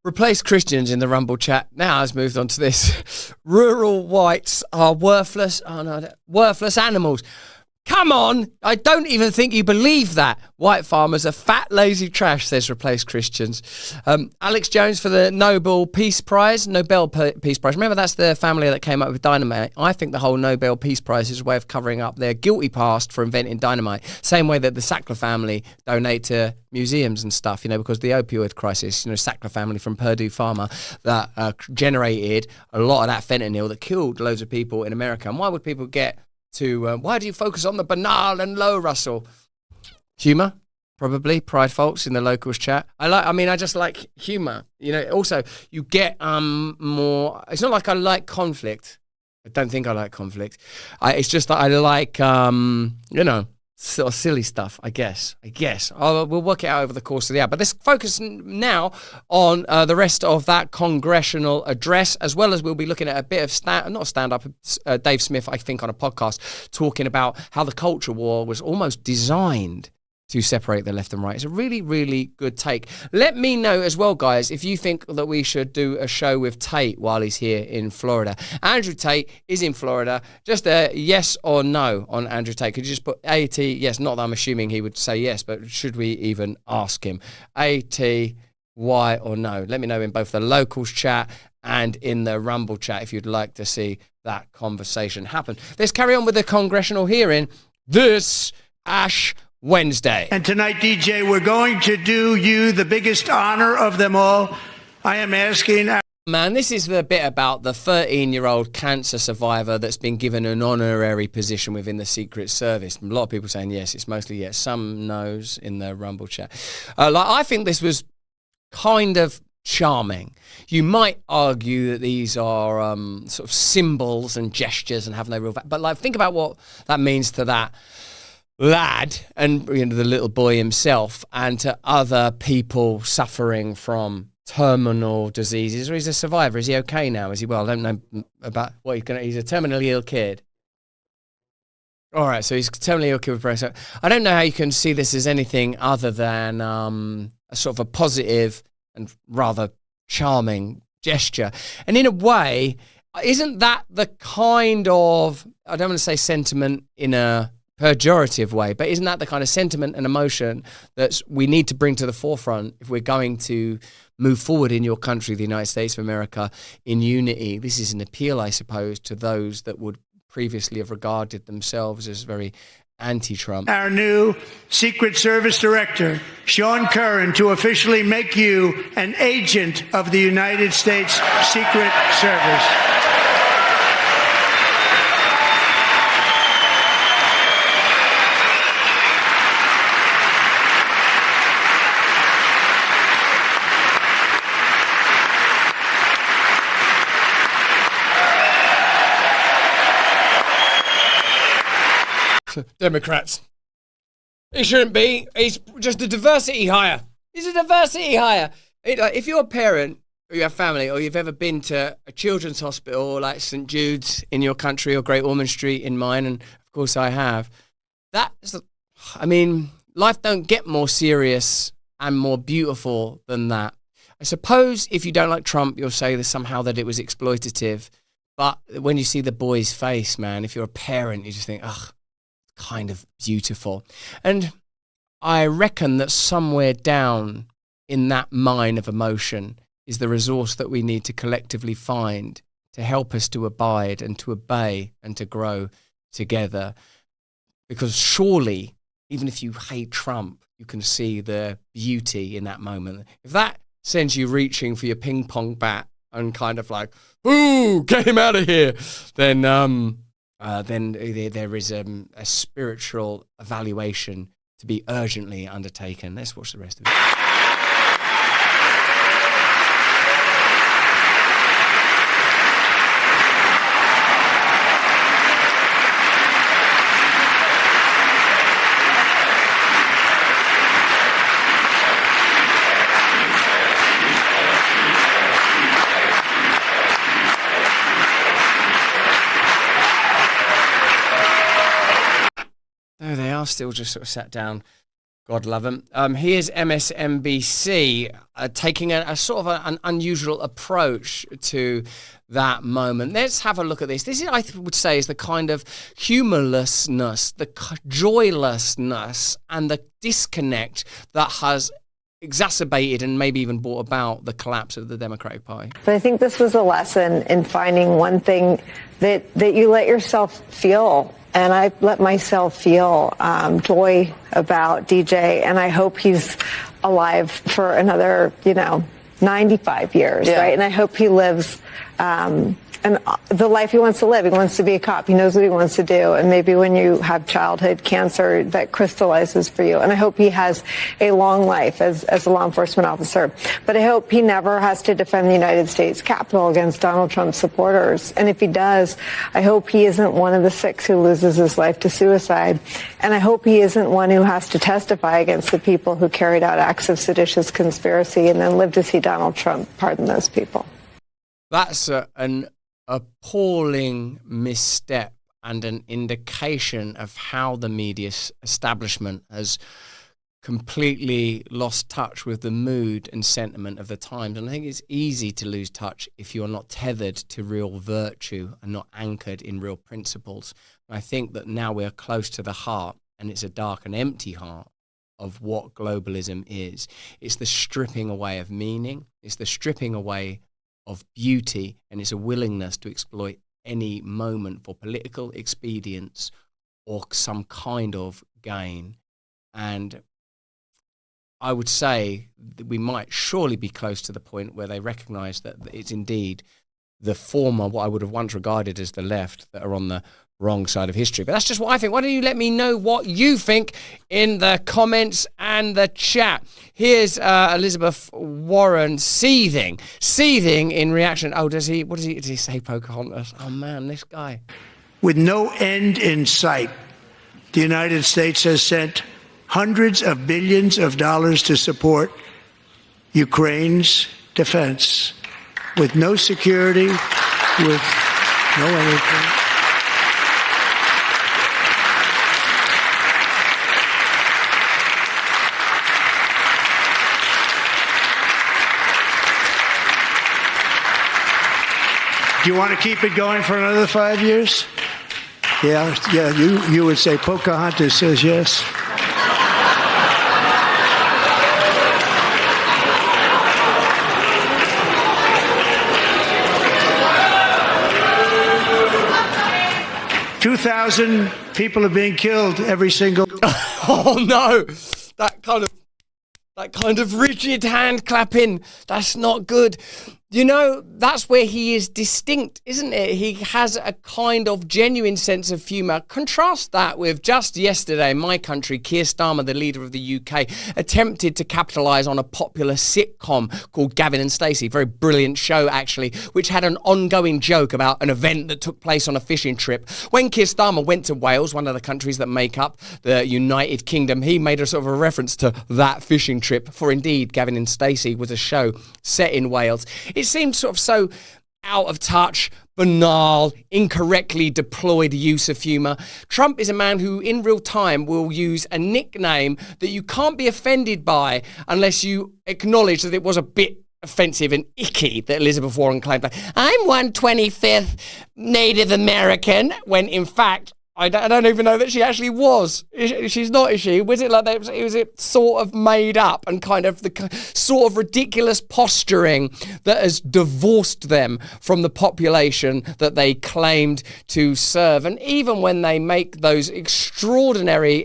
Replace Christians in the Rumble chat. Now has moved on to this. Rural whites are worthless. Oh no, worthless animals. Come on, I don't even think you believe that. White farmers are fat, lazy trash, says Replace Christians. Alex Jones for the Nobel Peace Prize. Remember, that's the family that came up with dynamite. I think the whole Nobel Peace Prize is a way of covering up their guilty past for inventing dynamite. Same way that the Sackler family donate to museums and stuff, because the opioid crisis, Sackler family from Purdue Pharma that generated a lot of that fentanyl that killed loads of people in America. And why would people get to why do you focus on the banal and low, Russell? Humour, probably. Pride Folks in the locals chat. I just like humour. Also you get more. It's not like I like conflict. I don't think I like conflict. It's just that I like sort of silly stuff, I guess. We'll work it out over the course of the hour. But let's focus now on the rest of that congressional address, as well as we'll be looking at a bit of not stand-up, Dave Smith, I think, on a podcast, talking about how the culture war was almost designed to separate the left and right. It's a really, really good take. Let me know as well, guys, if you think that we should do a show with Tate while he's here in Florida. Andrew Tate is in Florida. Just a yes or no on Andrew Tate. Could you just put AT? Yes, not that I'm assuming he would say yes, but should we even ask him? AT, Y or no? Let me know in both the locals chat and in the Rumble chat if you'd like to see that conversation happen. Let's carry on with the congressional hearing this Ash Wednesday. And tonight, DJ, we're going to do you the biggest honor of them all. I am asking... Man, this is the bit about the 13-year-old cancer survivor that's been given an honorary position within the Secret Service. A lot of people saying yes, it's mostly yes. Some no's in the Rumble chat. I think this was kind of charming. You might argue that these are sort of symbols and gestures and have no real value. But think about what that means to that lad and the little boy himself, and to other people suffering from terminal diseases. Or he's a survivor. Is he okay now? Is he well? I don't know about what he's a terminally ill kid. All right, so he's terminally ill kid with breast. I don't know how you can see this as anything other than a sort of a positive and rather charming gesture. And in a way, isn't that the kind of, I don't want to say sentiment in a pejorative way, but isn't that the kind of sentiment and emotion that we need to bring to the forefront if we're going to move forward in your country, the United States of America, in unity? This is an appeal, I suppose, to those that would previously have regarded themselves as very anti-Trump. Our new Secret Service Director, Sean Curran, to officially make you an agent of the United States Secret Service. Democrats. He shouldn't be. He's just a diversity hire. He's a diversity hire. If you're a parent or you have family or you've ever been to a children's hospital like St. Jude's in your country or Great Ormond Street in mine, and of course I have, life don't get more serious and more beautiful than that. I suppose if you don't like Trump, you'll say somehow that it was exploitative. But when you see the boy's face, man, if you're a parent, you just think, ugh, kind of beautiful. And I reckon that somewhere down in that mine of emotion is the resource that we need to collectively find to help us to abide and to obey and to grow together. Because surely, even if you hate Trump, you can see the beauty in that moment. If that sends you reaching for your ping pong bat and kind of like, ooh, get him out of here, then then there is a spiritual evaluation to be urgently undertaken. Let's watch the rest of it. There they are, still just sort of sat down. God love them. Here's MSNBC taking a sort of an unusual approach to that moment. Let's have a look at this. This is, I would say, is the kind of humorlessness, the joylessness, and the disconnect that has exacerbated and maybe even brought about the collapse of the Democratic Party. But I think this was a lesson in finding one thing that you let yourself feel. And I let myself feel joy about DJ, and I hope he's alive for another, 95 years, right? And I hope he lives and the life he wants to live. He wants to be a cop. He knows what he wants to do. And maybe when you have childhood cancer, that crystallizes for you. And I hope he has a long life as a law enforcement officer. But I hope he never has to defend the United States Capitol against Donald Trump's supporters. And if he does, I hope he isn't one of the 6 who loses his life to suicide. And I hope he isn't one who has to testify against the people who carried out acts of seditious conspiracy and then live to see Donald Trump pardon those people. That's an appalling misstep and an indication of how the media establishment has completely lost touch with the mood and sentiment of the times. And I think it's easy to lose touch if you're not tethered to real virtue and not anchored in real principles. And I think that now we're close to the heart, and it's a dark and empty heart, of what globalism is. It's the stripping away of meaning. It's the stripping away of beauty, and it's a willingness to exploit any moment for political expedience or some kind of gain. And I would say that we might surely be close to the point where they recognize that it's indeed the former, what I would have once regarded as the left, that are on the wrong side of history. But that's just what I think. Why don't you let me know what you think in the comments and the chat? Here's Elizabeth Warren seething in reaction. Oh, does he say Pocahontas? Oh man, this guy. With no end in sight, the United States has sent hundreds of billions of dollars to support Ukraine's defense. With no security, with no anything. Do you want to keep it going for another 5 years? Yeah, you would say Pocahontas says yes. $2,000 people are being killed every single. Oh no, that kind of rigid hand clapping. That's not good. You know, that's where he is distinct, isn't it? He has a kind of genuine sense of humour. Contrast that with just yesterday, my country, Keir Starmer, the leader of the UK, attempted to capitalise on a popular sitcom called Gavin and Stacey. Very brilliant show, actually, which had an ongoing joke about an event that took place on a fishing trip. When Keir Starmer went to Wales, one of the countries that make up the United Kingdom, he made a sort of a reference to that fishing trip. For indeed, Gavin and Stacey was a show set in Wales. It seemed sort of so out of touch, banal, incorrectly deployed use of humour. Trump is a man who in real time will use a nickname that you can't be offended by unless you acknowledge that it was a bit offensive and icky that Elizabeth Warren claimed. Like, I'm 1/25th Native American, when in fact I don't even know that she actually was. She's not, is she? Was it like that? Was it sort of made up and kind of the sort of ridiculous posturing that has divorced them from the population that they claimed to serve? And even when they make those extraordinary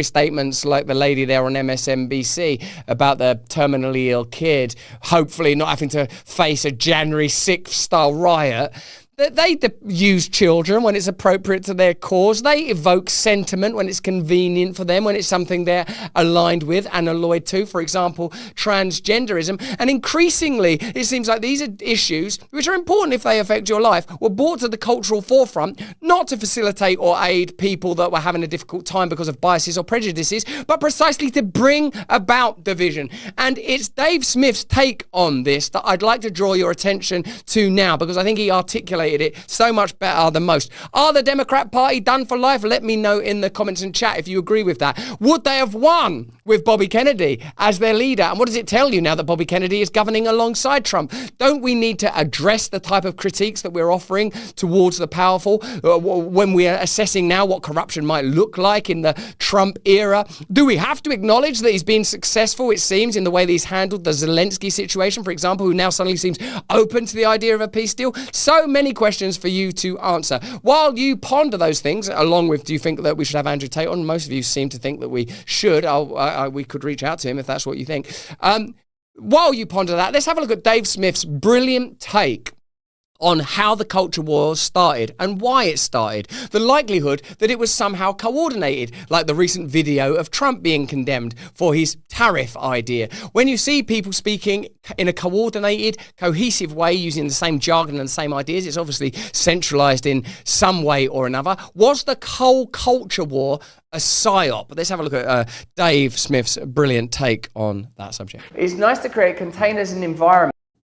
statements like the lady there on MSNBC about the terminally ill kid, hopefully not having to face a January 6th style riot, They use children when it's appropriate to their cause. They evoke sentiment when it's convenient for them, when it's something they're aligned with and alloyed to. For example, transgenderism. And increasingly, it seems like these are issues which are important if they affect your life, were brought to the cultural forefront, not to facilitate or aid people that were having a difficult time because of biases or prejudices, but precisely to bring about division. And it's Dave Smith's take on this that I'd like to draw your attention to now, because I think he articulated it so much better than most. Are the Democrat Party done for life? Let me know in the comments and chat if you agree with that. Would they have won with Bobby Kennedy as their leader? And what does it tell you now that Bobby Kennedy is governing alongside Trump? Don't we need to address the type of critiques that we're offering towards the powerful when we are assessing now what corruption might look like in the Trump era? Do we have to acknowledge that he's been successful, it seems, in the way that he's handled the Zelensky situation, for example, who now suddenly seems open to the idea of a peace deal? So many questions for you to answer. While you ponder those things, along with, do you think that we should have Andrew Tate on? Most of you seem to think that we should. We could reach out to him if that's what you think. While you ponder that, let's have a look at Dave Smith's brilliant take on how the culture wars started and why it started. The likelihood that it was somehow coordinated, like the recent video of Trump being condemned for his tariff idea. When you see people speaking in a coordinated, cohesive way, using the same jargon and the same ideas, it's obviously centralized in some way or another. Was the whole culture war a psyop? Let's have a look at Dave Smith's brilliant take on that subject. It's nice to create containers and environments.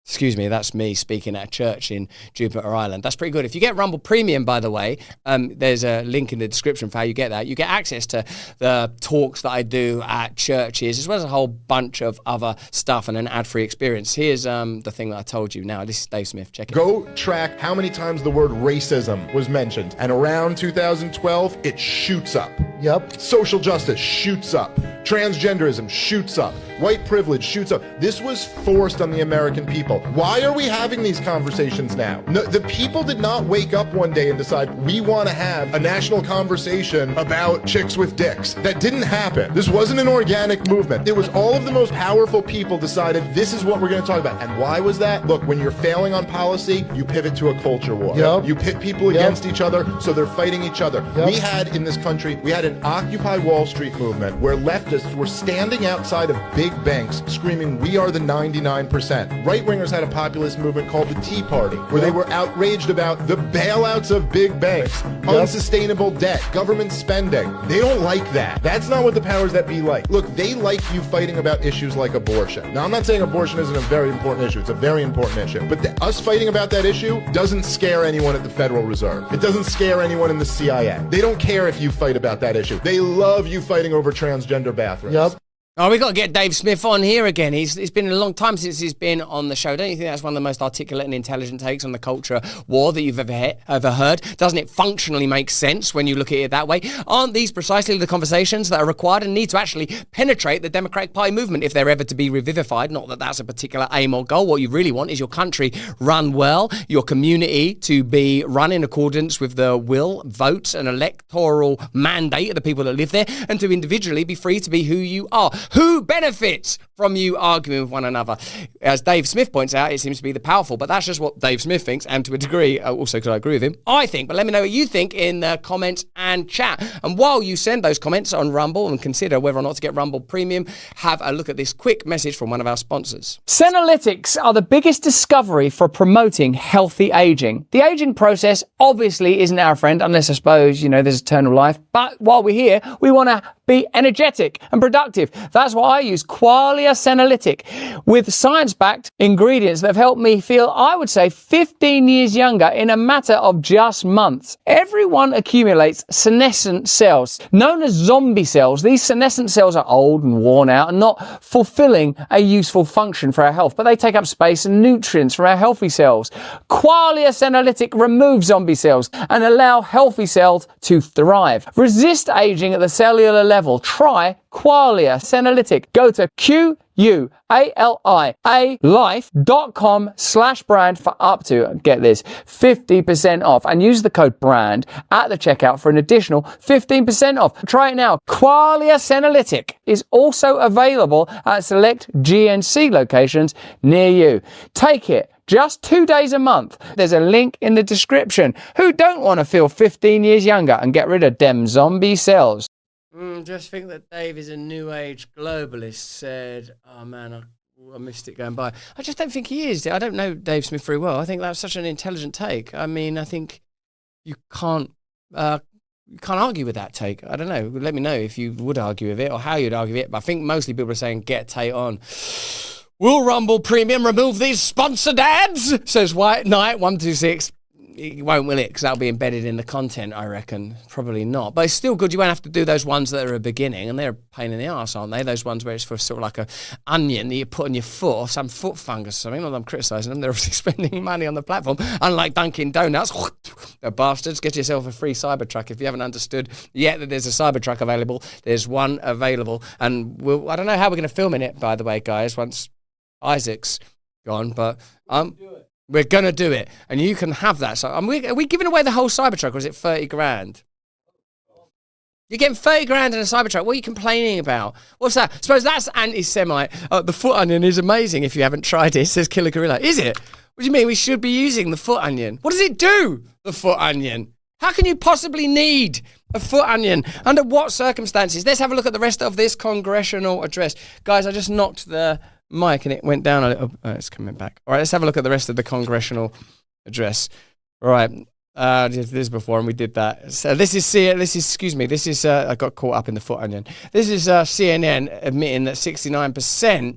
Excuse me, that's me speaking at a church in Jupiter Island. That's pretty good. If you get Rumble Premium, by the way, there's a link in the description for how you get that. You get access to the talks that I do at churches, as well as a whole bunch of other stuff and an ad-free experience. Here's the thing that I told you now. This is Dave Smith. Check it out. Go track how many times the word racism was mentioned. And around 2012, it shoots up. Yep. Social justice shoots up. Transgenderism shoots up. White privilege shoots up. This was forced on the American people. Why are we having these conversations now? No, the people did not wake up one day and decide we want to have a national conversation about chicks with dicks. That didn't happen. This wasn't an organic movement. It was all of the most powerful people decided this is what we're going to talk about. And why was that? Look, when you're failing on policy, you pivot to a culture war. Yep. You pit people against each other, so they're fighting each other. Yep. We had in this country, we had an Occupy Wall Street movement where leftists were standing outside of big banks screaming, we are the 99%. Right-wingers had a populist movement called the Tea Party, where they were outraged about the bailouts of big banks, unsustainable debt, government spending. They don't like that. That's not what the powers that be like. Look, they like you fighting about issues like abortion. Now, I'm not saying abortion isn't a very important issue. It's a very important issue. But us fighting about that issue doesn't scare anyone at the Federal Reserve. It doesn't scare anyone in the CIA. They don't care if you fight about that issue. They love you fighting over transgender bathrooms. Yep. Oh, we've got to get Dave Smith on here again. It's been a long time since he's been on the show. Don't you think that's one of the most articulate and intelligent takes on the culture war that you've ever heard? Doesn't it functionally make sense when you look at it that way? Aren't these precisely the conversations that are required and need to actually penetrate the Democratic Party movement if they're ever to be revivified? Not that that's a particular aim or goal. What you really want is your country run well, your community to be run in accordance with the will, votes, and electoral mandate of the people that live there, and to individually be free to be who you are. Who benefits from you arguing with one another? As Dave Smith points out, it seems to be the powerful, but that's just what Dave Smith thinks, and to a degree, also because I agree with him, I think. But let me know what you think in the comments and chat. And while you send those comments on Rumble and consider whether or not to get Rumble Premium, have a look at this quick message from one of our sponsors. Senolytics are the biggest discovery for promoting healthy aging. The aging process obviously isn't our friend, unless I suppose, there's eternal life. But while we're here, we want to be energetic and productive. That's why I use Qualia Senolytic with science-backed ingredients that have helped me feel, I would say, 15 years younger in a matter of just months. Everyone accumulates senescent cells, known as zombie cells. These senescent cells are old and worn out and not fulfilling a useful function for our health, but they take up space and nutrients from our healthy cells. Qualia Senolytic removes zombie cells and allow healthy cells to thrive. Resist aging at the cellular level. Try Qualia Senolytic. Go to QUALIA.com/brand for up to, get this, 50% off, and use the code BRAND at the checkout for an additional 15% off. Try it now. Qualia Senolytic is also available at select GNC locations near you. Take it. Just 2 days a month. There's a link in the description. Who don't want to feel 15 years younger and get rid of them zombie cells? Just think that Dave is a new age globalist, said. Oh man, I missed it going by. I just don't think he is. I don't know Dave Smith very well. I think that's such an intelligent take. I mean, I think you can't argue with that take. I don't know. Let me know if you would argue with it or how you'd argue with it. But I think mostly people are saying, get Tate on. Will Rumble Premium remove these sponsored ads? Says White Knight 126. It won't, will it? Because that'll be embedded in the content, I reckon. Probably not. But it's still good. You won't have to do those ones that are a beginning, and they're a pain in the arse, aren't they? Those ones where it's for sort of like a onion that you put on your foot, or some foot fungus or something. Not that I'm criticising them. They're obviously spending money on the platform. Unlike Dunkin' Donuts. The bastards. Get yourself a free Cybertruck. If you haven't understood yet that there's a Cybertruck available, there's one available. And I don't know how we're going to film in it, by the way, guys, once Isaac's gone, but we're going to do it, and you can have that. So are we giving away the whole Cybertruck, or is it 30 grand? You're getting 30 grand in a Cybertruck. What are you complaining about? What's that? I suppose that's anti-Semite. The foot onion is amazing if you haven't tried it, says Killer Gorilla. Is it? What do you mean we should be using the foot onion? What does it do, the foot onion? How can you possibly need a foot onion? Under what circumstances? Let's have a look at the rest of this congressional address. Guys, I just knocked the mic and it went down a little. Oh, it's coming back. All right, let's have a look at the rest of the congressional address. All right, I did this before and we did that. So this is I got caught up in the foot onion. This is CNN admitting that 69%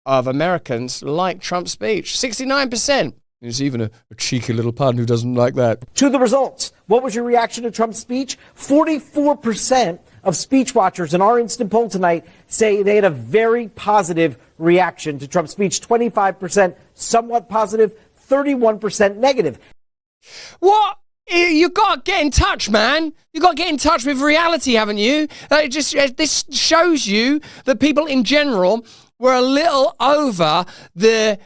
of Americans like Trump's speech. 69%. There's even a cheeky little pun who doesn't like that. To the results. What was your reaction to Trump's speech? 44% of speech watchers in our instant poll tonight say they had a very positive reaction to Trump's speech. 25% somewhat positive, 31% negative. What? You got to get in touch, man. You got to get in touch with reality, haven't you? This shows you that people in general were a little over the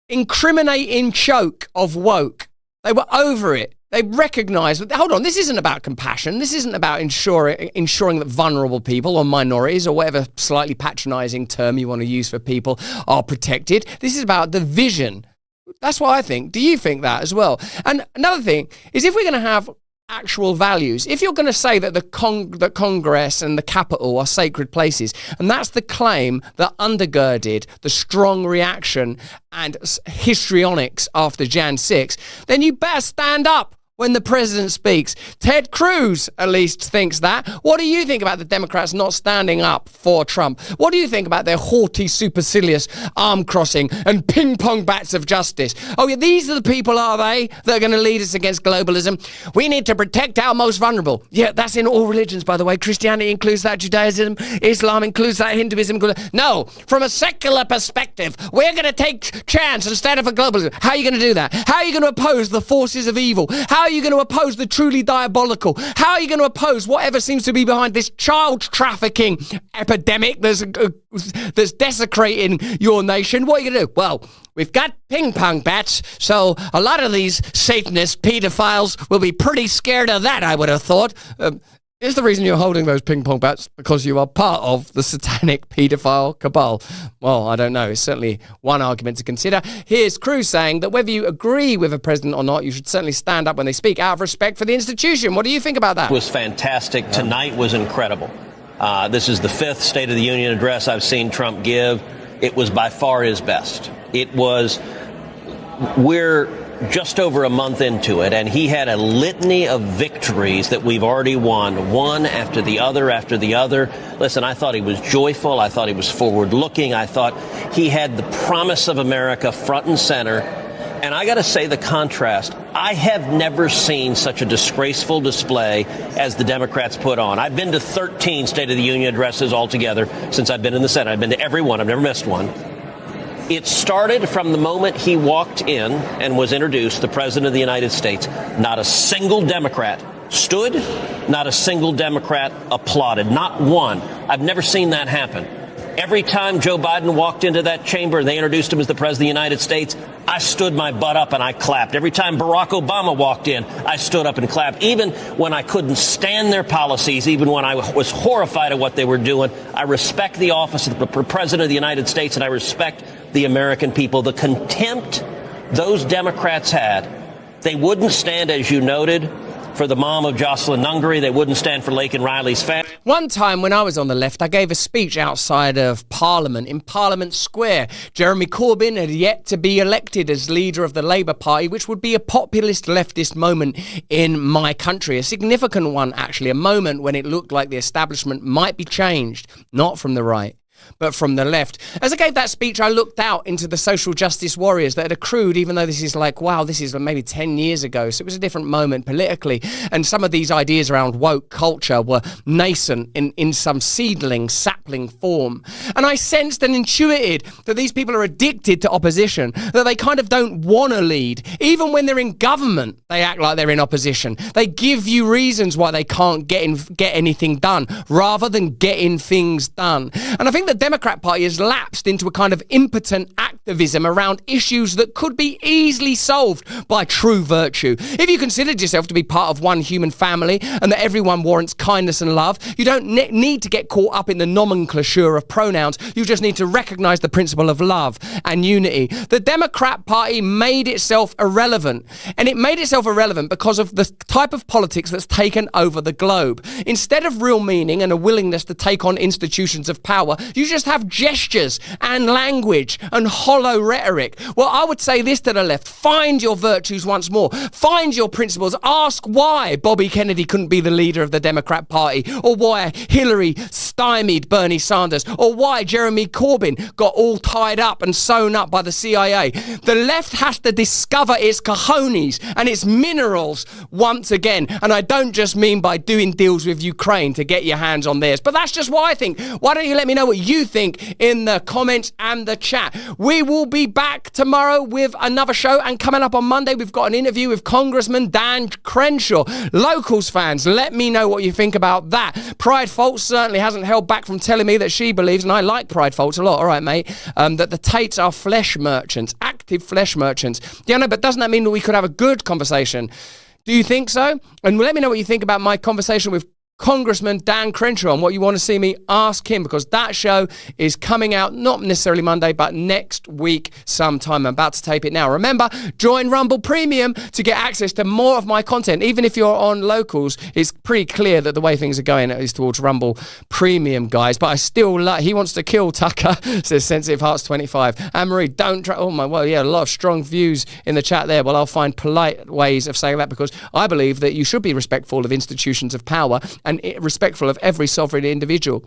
incriminating choke of woke. They were over it. They recognise that, hold on, this isn't about compassion. This isn't about ensuring that vulnerable people or minorities or whatever slightly patronising term you want to use for people are protected. This is about the vision. That's what I think. Do you think that as well? And another thing is, if we're going to have actual values, if you're going to say that the Congress and the Capitol are sacred places, and that's the claim that undergirded the strong reaction and histrionics after Jan 6, then you better stand up when the president speaks. Ted Cruz at least thinks that. What do you think about the Democrats not standing up for Trump? What do you think about their haughty, supercilious arm crossing and ping pong bats of justice? Oh yeah, these are the people, are they, that are going to lead us against globalism? We need to protect our most vulnerable. Yeah, that's in all religions, by the way. Christianity includes that, Judaism, Islam includes that, Hinduism. No, from a secular perspective, we're going to take chance and stand up for globalism. How are you going to do that? How are you going to oppose the forces of evil? How are you going to oppose the truly diabolical? How are you going to oppose whatever seems to be behind this child trafficking epidemic that's desecrating your nation? What are you going to do? Well, we've got ping pong bats, so a lot of these Satanist pedophiles will be pretty scared of that, I would have thought. Is the reason you're holding those ping pong bats because you are part of the satanic paedophile cabal? Well, I don't know. It's certainly one argument to consider. Here's Cruz saying that whether you agree with a president or not, you should certainly stand up when they speak out of respect for the institution. What do you think about that? It was fantastic. Tonight was incredible. This is the 5th State of the Union address I've seen Trump give. It was by far his best. We're just over a month into it, and he had a litany of victories that we've already won, one after the other after the other. Listen, I thought he was joyful. I thought he was forward-looking. I thought he had the promise of America front and center. And I got to say the contrast. I have never seen such a disgraceful display as the Democrats put on. I've been to 13 State of the Union addresses altogether since I've been in the Senate. I've been to every one. I've never missed one. It started from the moment he walked in and was introduced, the President of the United States. Not a single Democrat stood, not a single Democrat applauded, not one. I've never seen that happen. Every time Joe Biden walked into that chamber and they introduced him as the President of the United States, I stood my butt up and I clapped. Every time Barack Obama walked in, I stood up and clapped. Even when I couldn't stand their policies, even when I was horrified at what they were doing, I respect the office of the President of the United States and I respect the American people. The contempt those Democrats had. They wouldn't stand, as you noted, for the mom of Jocelyn Nungary. They wouldn't stand for Laken Riley's family. One time when I was on the left, I gave a speech outside of Parliament, in Parliament Square. Jeremy Corbyn had yet to be elected as leader of the Labour Party, which would be a populist leftist moment in my country. A significant one, actually. A moment when it looked like the establishment might be changed, not from the right, but from the left. As I gave that speech, I looked out into the social justice warriors that had accrued, even though this is like, wow, this is maybe 10 years ago. So it was a different moment politically. And some of these ideas around woke culture were nascent in some seedling, sapling form. And I sensed and intuited that these people are addicted to opposition, that they kind of don't want to lead. Even when they're in government, they act like they're in opposition. They give you reasons why they can't get anything done, rather than getting things done. And I think the Democrat Party has lapsed into a kind of impotent activism around issues that could be easily solved by true virtue. If you considered yourself to be part of one human family and that everyone warrants kindness and love, you don't need to get caught up in the nomenclature of pronouns. You just need to recognize the principle of love and unity. The Democrat Party made itself irrelevant, and it made itself irrelevant because of the type of politics that's taken over the globe. Instead of real meaning and a willingness to take on institutions of power, you just have gestures and language and hollow rhetoric. Well, I would say this to the left: find your virtues once more. Find your principles. Ask why Bobby Kennedy couldn't be the leader of the Democrat Party, or why Hillary stymied Bernie Sanders, or why Jeremy Corbyn got all tied up and sewn up by the CIA. The left has to discover its cojones and its minerals once again. And I don't just mean by doing deals with Ukraine to get your hands on theirs, but that's just what I think. Why don't you let me know what you think in the comments and the chat? We will be back tomorrow with another show, and coming up on Monday, we've got an interview with Congressman Dan Crenshaw. Locals fans, let me know what you think about that. Pride Foltz certainly hasn't held back from telling me that she believes, and I like Pride Foltz a lot, all right, mate, that the Tates are flesh merchants, active flesh merchants. Yeah, no, but doesn't that mean that we could have a good conversation? Do you think so? And let me know what you think about my conversation with Congressman Dan Crenshaw and what you want to see me ask him, because that show is coming out not necessarily Monday, but next week sometime. I'm about to tape it now. Remember, join Rumble Premium to get access to more of my content. Even if you're on Locals, it's pretty clear that the way things are going is towards Rumble Premium, guys. But I still he wants to kill Tucker, says Sensitive Hearts 25. Anne-Marie, don't try. Oh my, well, yeah, a lot of strong views in the chat there. Well, I'll find polite ways of saying that, because I believe that you should be respectful of institutions of power and respectful of every sovereign individual,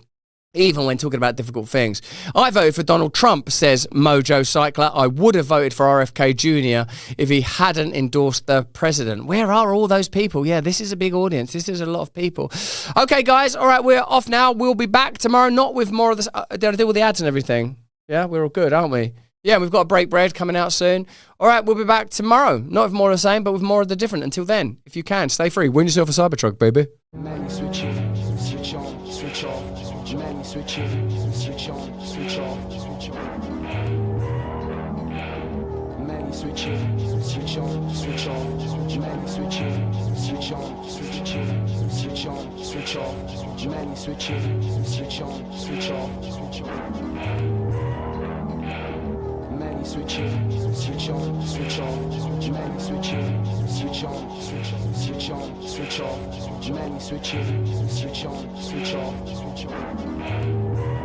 even when talking about difficult things. I voted for Donald Trump, says Mojo Cycler. I would have voted for RFK Jr. if he hadn't endorsed the president. Where are all those people? Yeah, this is a big audience. This is a lot of people. Okay, guys. All right, we're off now. We'll be back tomorrow, not with more of this. Did I do all the ads and everything? Yeah, we're all good, aren't we? Yeah, we've got a Break Bread coming out soon. All right, we'll be back tomorrow. Not with more of the same, but with more of the different. Until then, if you can, stay free. Win yourself a Cybertruck, baby. Many switch in, switch on, switch off. Many switch in, switch on, switch off, switch on. Many switch in, switch on, switch off. Many switch in, switch on, switch in, switch on, switch off. Many switch in, switch on, switch off, switch on. Many switch in, switch on, switch off. Many switch in, switch on, switch on, switch on, switch off. Many switch in, switch on, switch off, switch on.